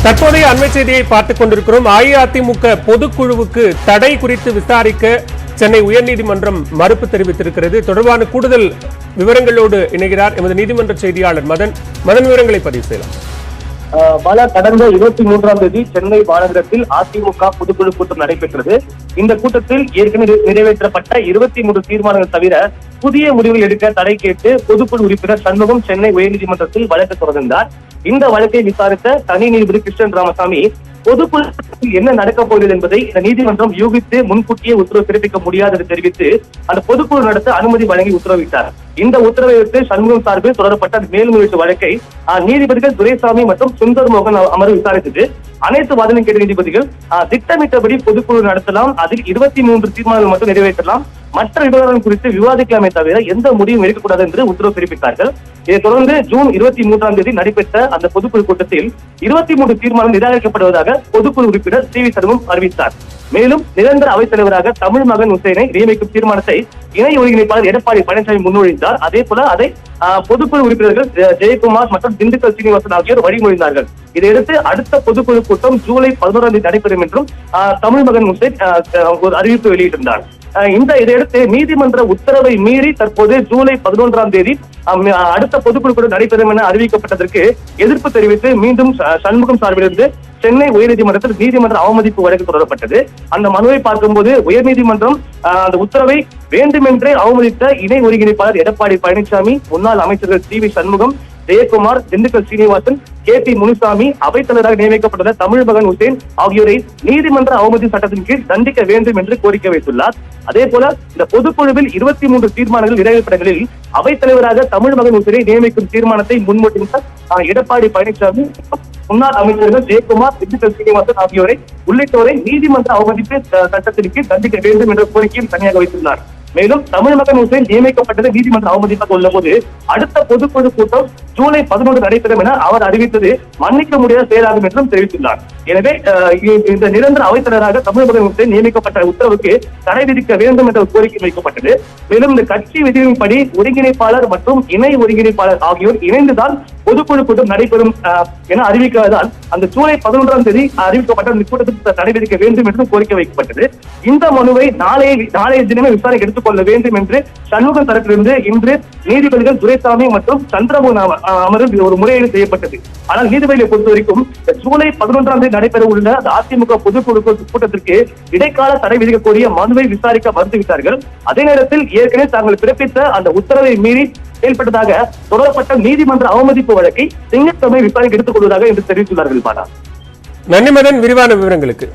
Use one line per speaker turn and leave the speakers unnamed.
தற்போதைய அண்மை செய்தியை பார்த்துக் கொண்டிருக்கிறோம். அஇஅதிமுக பொதுக்குழுவுக்கு தடை குறித்து விசாரிக்க சென்னை உயர்நீதிமன்றம் மறுப்பு தெரிவித்திருக்கிறது. தொடர்பான கூடுதல் விவரங்களோடு இணைகிறார் எமது நீதிமன்ற செய்தியாளர் மதன். விவரங்களை பதிவு செய்யலாம்.
கடந்த 23ஆம் தேதி சென்னை மாநகரத்தில் அதிமுக பொதுக்குழு கூட்டம் நடைபெற்றது. இந்த கூட்டத்தில் ஏற்கனவே நிறைவேற்றப்பட்ட 23 தீர்மானங்கள் தவிர புதிய முடிவுகள் எடுக்க தடை கேட்டு பொதுக்குழு உறுப்பினர் சண்முகம் சென்னை உயர்நீதிமன்றத்தில் வழக்கு தொடர்ந்தார். இந்த வழக்கை விசாரித்த தனி நீதிபதி கிருஷ்ணன் ராமசாமி பொதுக்குழு என்ன நடக்கப் போகிறது என்பதை இந்த நீதிமன்றம் யூகித்து முன்கூட்டியே உத்தரவு பிறப்பிக்க முடியாது என்று தெரிவித்து அந்த பொதுக்குழு நடத்த அனுமதி வழங்கி உத்தரவிட்டார். இந்த உத்தரவை எடுத்து சண்முகம் சார்பில் தொடரப்பட்ட மேல்முறையீட்டு வழக்கை நீதிபதிகள் துரைசாமி மற்றும் சுந்தர் மோகன் அமர்வு விசாரித்தது. அனைத்து வாதனையும் கேட்ட நீதிபதிகள் திட்டமிட்டபடி பொதுக்குழு நடத்தலாம், அதில் 23 தீர்மானங்கள் மட்டும் நிறைவேற்றலாம், மற்ற விவகாரம் குறித்து விவாதிக்கலாமே தவிர எந்த முடிவும் எடுக்கக்கூடாது என்று உத்தரவு பிறப்பித்தார்கள். இதைத் தொடர்ந்து ஜூன் 23ஆம் தேதி நடைபெற்ற அந்த பொதுக்குழு கூட்டத்தில் 23 தீர்மானம் நிராகரிக்கப்படுவதாக பொதுக்குழு உறுப்பினர் சி.வி. சண்முகம் அறிவித்தார். மேலும் நிரந்தர அவைத் தலைவராக தமிழ் மகன் ஹுசைனை நியமிக்கும் தீர்மானத்தை இணை ஒருங்கிணைப்பாளர் எடப்பாடி பழனிசாமி முன்மொழிந்தார். அதே போல அதை பொதுக்குழு உறுப்பினர்கள் ஜெயக்குமார் மற்றும் திண்டுக்கல் சீனிவாசன் ஆகியோர் வழிமொழிந்தார்கள். இதையடுத்து அடுத்த பொதுக்குழு கூட்டம் ஜூலை 11ஆம் தேதி நடைபெறும் என்றும் தமிழ் மகன் ஹுசைன் ஒரு அறிவிப்பு வெளியிட்டிருந்தார். இதையடுத்து நீதிமன்ற உத்தரவை மீறி தற்போது ஜூலை 11ஆம் தேதி அடுத்த பொதுக்குழு கூட்டம் நடைபெறும் என அறிவிக்கப்பட்டதற்கு எதிர்ப்பு தெரிவித்து மீண்டும் சண்முகம் சார்பிலிருந்து சென்னை உயர்நீதிமன்றத்தில் நீதிமன்ற அவமதிப்பு வழக்கு தொடரப்பட்டது. அந்த மனுவை பார்க்கும்போது உயர்நீதிமன்றம் அந்த உத்தரவை வேண்டுமென்றே அவமதித்த இணை ஒருங்கிணைப்பாளர் எடப்பாடி பழனிசாமி, முன்னாள் அமைச்சர்கள் சி.வி. சண்முகம், ஜெயக்குமார், திண்டுக்கல் சீனிவாசன், கே.பி. முனுசாமி, அவைத்தலைவராக நியமிக்கப்பட்டுள்ள தமிழ் மகன் ஹுசைன் ஆகியோரை நீதிமன்ற அவமதி சட்டத்தின் கீழ் தண்டிக்க வேண்டும் என்று கோரிக்கை வைத்துள்ளார். அதே போல இந்த பொதுக்குழுவில் 23 தீர்மானங்கள் நிறைவேற்றப்படங்களில் அவைத்தலைவராக தமிழ் மகன் ஹுசைனை நியமிக்கும் தீர்மானத்தை முன்மொழிந்த எடப்பாடி பழனிசாமி, முன்னாள் அமைச்சர்கள் ஜெயக்குமார், திண்டுக்கல் சீனிவாசன் ஆகியோரை உள்ளிட்டோரை நீதிமன்ற அவமதிப்பு சட்டத்தின் கீழ் தண்டிக்க வேண்டும் என்ற கோரிக்கையும் தனியாக வைத்துள்ளார். மேலும் தமிழ் மகன் ஹுசைன் நியமிக்கப்பட்டது நீதிமன்ற அவமதிப்பாக உள்ள போது அடுத்த பொதுக்குழு கூட்டம் ஜூலை 11 நடைபெறும் என அவர் அறிவித்தது மன்னிக்க முடியாத செயலாகும் என்றும் தெரிவித்துள்ளார். எனவே இந்த நிரந்தர அவைத்தலைவராக தமிழ் மகன் ஹுசைன் நியமிக்கப்பட்ட உத்தரவுக்கு தடை விதிக்க வேண்டும் என்ற கோரிக்கை வைக்கப்பட்டது. மேலும் இந்த கட்சி விதியின்படி ஒருங்கிணைப்பாளர் மற்றும் இணை ஒருங்கிணைப்பாளர் ஆகியோர் இணைந்துதான் பொதுக்குழு கூட்டம் நடைபெறும் என அறிவிக்காததால் அந்த ஜூலை 11ஆம் தேதி அறிவிக்கப்பட்ட இந்த கூட்டத்துக்கு தடை விதிக்க வேண்டும் என்று கோரிக்கை வைக்கப்பட்டது. இந்த மனுவை நாளைய தினமே விசாரணை எடுத்துக்கொள்ள வேண்டும் என்று சண்முகம் தரப்பிலிருந்து இன்று நீதிபதிகள் துரைசாமி மற்றும் சந்திரமோகன் அமர்வில் ஒரு முறையீடு செய்யப்பட்டது. ஆனால் நீதிபதிகளை பொறுத்தவரைக்கும் ஜூலை 11ஆம் தேதி நடைபெற உள்ள அதிமுக பொதுக்குழு கூட்டத்திற்கு இடைக்கால தடை விதிக்க கோரிய மனுவை விசாரிக்க மறுத்துவிட்டார்கள். அதே நேரத்தில் ஏற்கனவே தாங்கள் பிறப்பித்த அந்த உத்தரவை மீறி செயல்பட்டதாக தொடரப்பட்ட நீதிமன்ற அவமதிப்பு வழக்கை திங்கட்கிழமை விசாரணைக்கு எடுத்துக் கொள்வதாக என்று தெரிவித்துள்ளார்கள்.
நன்றி மதன், விரிவான விவரங்களுக்கு.